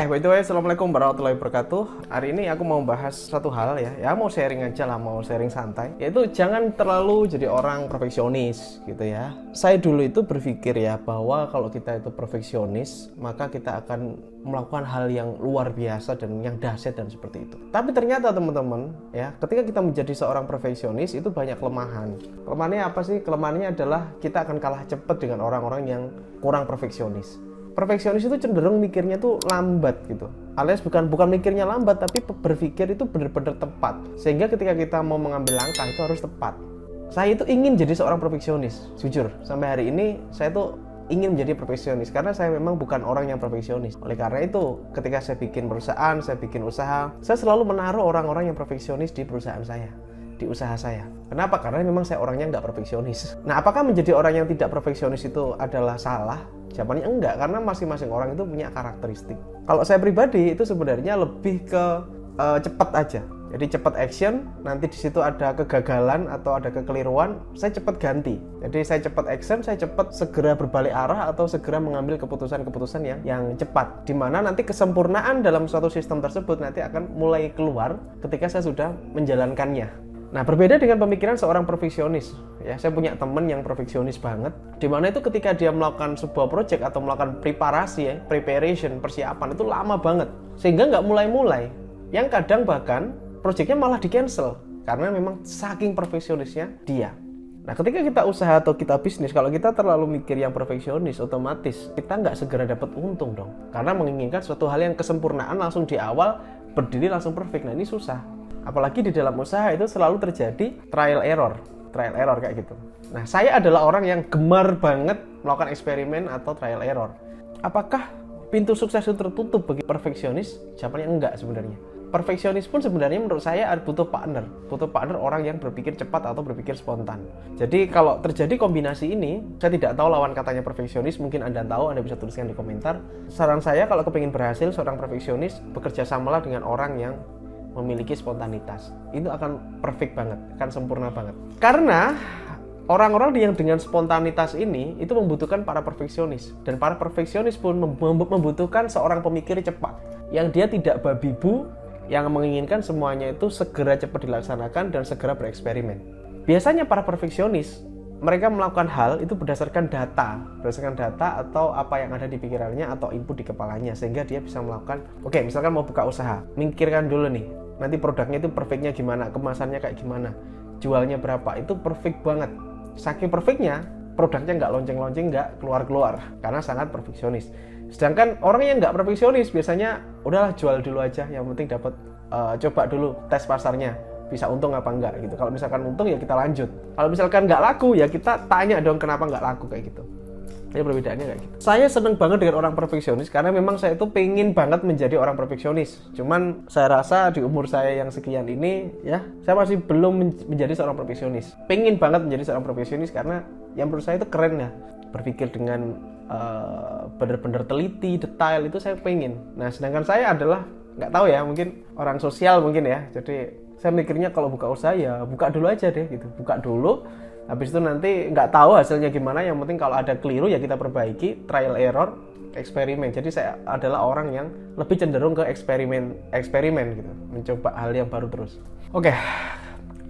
By the way, Assalamualaikum warahmatullahi wabarakatuh. Hari ini aku mau bahas satu hal ya mau sharing aja lah, mau sharing santai. Yaitu jangan terlalu jadi orang perfeksionis gitu ya. Saya dulu itu berpikir ya bahwa kalau kita itu perfeksionis, maka kita akan melakukan hal yang luar biasa dan yang dahsyat dan seperti itu. Tapi ternyata teman-teman ya, ketika kita menjadi seorang perfeksionis itu banyak kelemahan. Kelemahannya apa sih? Kelemahannya adalah kita akan kalah cepat dengan orang-orang yang kurang perfeksionis. Perfeksionis itu cenderung mikirnya tuh lambat gitu, alias bukan mikirnya lambat, tapi berpikir itu benar-benar tepat, sehingga ketika kita mau mengambil langkah itu harus tepat. Saya itu ingin jadi seorang perfeksionis, jujur sampai hari ini saya tuh ingin menjadi perfeksionis karena saya memang bukan orang yang perfeksionis. Oleh karena itu ketika saya bikin perusahaan, saya bikin usaha, saya selalu menaruh orang-orang yang perfeksionis di perusahaan saya, di usaha saya. Kenapa? Karena memang saya orangnya nggak perfeksionis. Nah, apakah menjadi orang yang tidak perfeksionis itu adalah salah? Jawabannya enggak, karena masing-masing orang itu punya karakteristik. Kalau saya pribadi itu sebenarnya lebih ke cepat aja. Jadi cepat action, nanti di situ ada kegagalan atau ada kekeliruan, saya cepat ganti. Jadi saya cepat action, saya cepat segera berbalik arah atau segera mengambil keputusan-keputusan yang cepat. Dimana nanti kesempurnaan dalam suatu sistem tersebut nanti akan mulai keluar ketika saya sudah menjalankannya. Nah, berbeda dengan pemikiran seorang perfeksionis. Ya, saya punya teman yang perfeksionis banget. Dimana itu ketika dia melakukan sebuah project atau melakukan preparation, persiapan itu lama banget. Sehingga nggak mulai-mulai. Yang kadang bahkan projectnya malah di-cancel. Karena memang saking perfeksionisnya dia. Nah, ketika kita usaha atau kita bisnis, kalau kita terlalu mikir yang perfeksionis, otomatis kita nggak segera dapat untung dong. Karena menginginkan suatu hal yang kesempurnaan langsung di awal, berdiri langsung perfect. Nah, ini susah. Apalagi di dalam usaha itu selalu terjadi trial error kayak gitu. Nah, saya adalah orang yang gemar banget melakukan eksperimen atau trial error. Apakah pintu sukses itu tertutup bagi perfeksionis? Jawabannya enggak sebenarnya. Perfeksionis pun sebenarnya menurut saya butuh partner orang yang berpikir cepat atau berpikir spontan. Jadi kalau terjadi kombinasi ini, saya tidak tahu lawan katanya perfeksionis, mungkin Anda tahu, Anda bisa tuliskan di komentar. Saran saya kalau kepingin berhasil seorang perfeksionis, bekerja samalah dengan orang yang memiliki spontanitas. Itu akan perfect banget, akan sempurna banget. Karena orang-orang yang dengan spontanitas ini itu membutuhkan para perfeksionis, dan para perfeksionis pun membutuhkan seorang pemikir cepat yang dia tidak babi bu, yang menginginkan semuanya itu segera cepat dilaksanakan dan segera bereksperimen. Biasanya para perfeksionis mereka melakukan hal itu berdasarkan data atau apa yang ada di pikirannya atau input di kepalanya, sehingga dia bisa melakukan, oke, misalkan mau buka usaha, mikirkan dulu nih, nanti produknya itu perfectnya gimana, kemasannya kayak gimana, jualnya berapa, itu perfect banget. Saking perfectnya, produknya nggak lonceng-lonceng, nggak keluar-keluar, karena sangat perfeksionis. Sedangkan orang yang nggak perfeksionis biasanya, udahlah jual dulu aja, yang penting dapat, coba dulu tes pasarnya, bisa untung apa enggak gitu. Kalau misalkan untung ya kita lanjut. Kalau misalkan nggak laku ya kita tanya dong kenapa nggak laku kayak gitu. Jadi perbedaannya kayak gitu. Saya seneng banget dengan orang perfeksionis karena memang saya itu pengen banget menjadi orang perfeksionis. Cuman saya rasa di umur saya yang sekian ini ya, saya masih belum menjadi seorang perfeksionis. Pengen banget menjadi seorang perfeksionis karena yang menurut saya itu keren ya. Berpikir dengan benar-benar teliti, detail itu saya pengen. Nah, sedangkan saya adalah nggak tahu ya, mungkin orang sosial mungkin ya. Jadi saya mikirnya kalau buka usaha ya buka dulu aja deh gitu, buka dulu, habis itu nanti nggak tahu hasilnya gimana, yang penting kalau ada keliru ya kita perbaiki, trial error, eksperimen. Jadi saya adalah orang yang lebih cenderung ke eksperimen gitu, mencoba hal yang baru terus. Oke.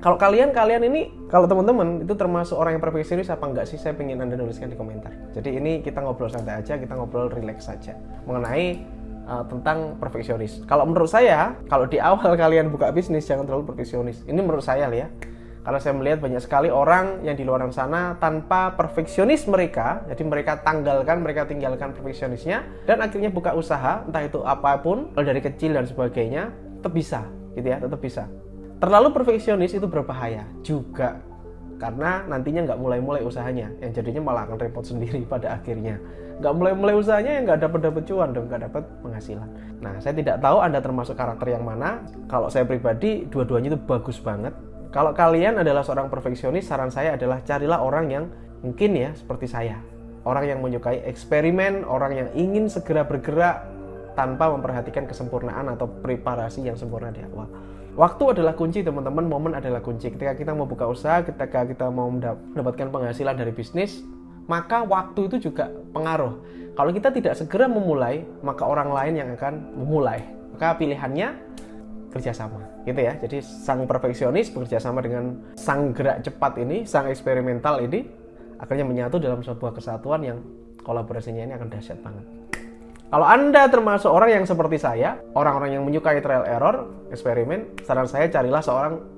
Kalau kalian ini, kalau teman-teman itu termasuk orang yang perfeksionis apa enggak sih? Saya pengen Anda nuliskan di komentar. Jadi ini kita ngobrol santai aja, kita ngobrol relax saja mengenai tentang perfeksionis. Kalau menurut saya, kalau di awal kalian buka bisnis jangan terlalu perfeksionis. Ini menurut saya ya. Karena saya melihat banyak sekali orang yang di luar sana tanpa perfeksionis mereka, jadi mereka tinggalkan perfeksionisnya dan akhirnya buka usaha, entah itu apapun, dari kecil dan sebagainya, tetap bisa, gitu ya, tetap bisa. Terlalu perfeksionis itu berbahaya juga, karena nantinya nggak mulai-mulai usahanya, yang jadinya malah akan repot sendiri pada akhirnya. Nggak mulai-mulai usahanya yang nggak dapat cuan dong, nggak dapat penghasilan. Nah, saya tidak tahu Anda termasuk karakter yang mana. Kalau saya pribadi, dua-duanya itu bagus banget. Kalau kalian adalah seorang perfeksionis, saran saya adalah carilah orang yang mungkin ya seperti saya. Orang yang menyukai eksperimen, orang yang ingin segera bergerak tanpa memperhatikan kesempurnaan atau preparasi yang sempurna di awal. Waktu adalah kunci teman-teman, momen adalah kunci. Ketika kita mau buka usaha, ketika kita mau mendapatkan penghasilan dari bisnis, maka waktu itu juga pengaruh. Kalau kita tidak segera memulai, maka orang lain yang akan memulai. Maka pilihannya kerjasama, gitu ya. Jadi sang perfeksionis bekerjasama dengan sang gerak cepat ini, sang eksperimental ini, akhirnya menyatu dalam sebuah kesatuan yang kolaborasinya ini akan dahsyat banget. Kalau Anda termasuk orang yang seperti saya, orang-orang yang menyukai trial error, eksperimen, saran saya carilah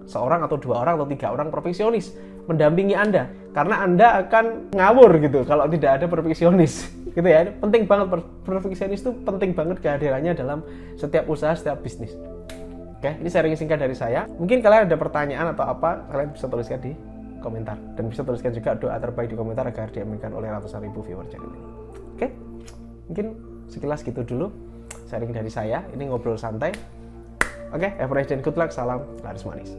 seorang atau 2 orang atau 3 orang profesionis mendampingi Anda. Karena Anda akan ngawur gitu kalau tidak ada perfeksionis. Gitu ya. Penting banget, perfeksionis itu penting banget kehadirannya dalam setiap usaha, setiap bisnis. Oke, ini sharing singkat dari saya. Mungkin kalian ada pertanyaan atau apa, kalian bisa tuliskan di komentar. Dan bisa tuliskan juga doa terbaik di komentar agar diaminkan oleh ratusan ribu viewer channel ini. Oke, mungkin sekilas gitu dulu sharing dari saya. Ini ngobrol santai. Oke, have a nice day, good luck, salam laris manis.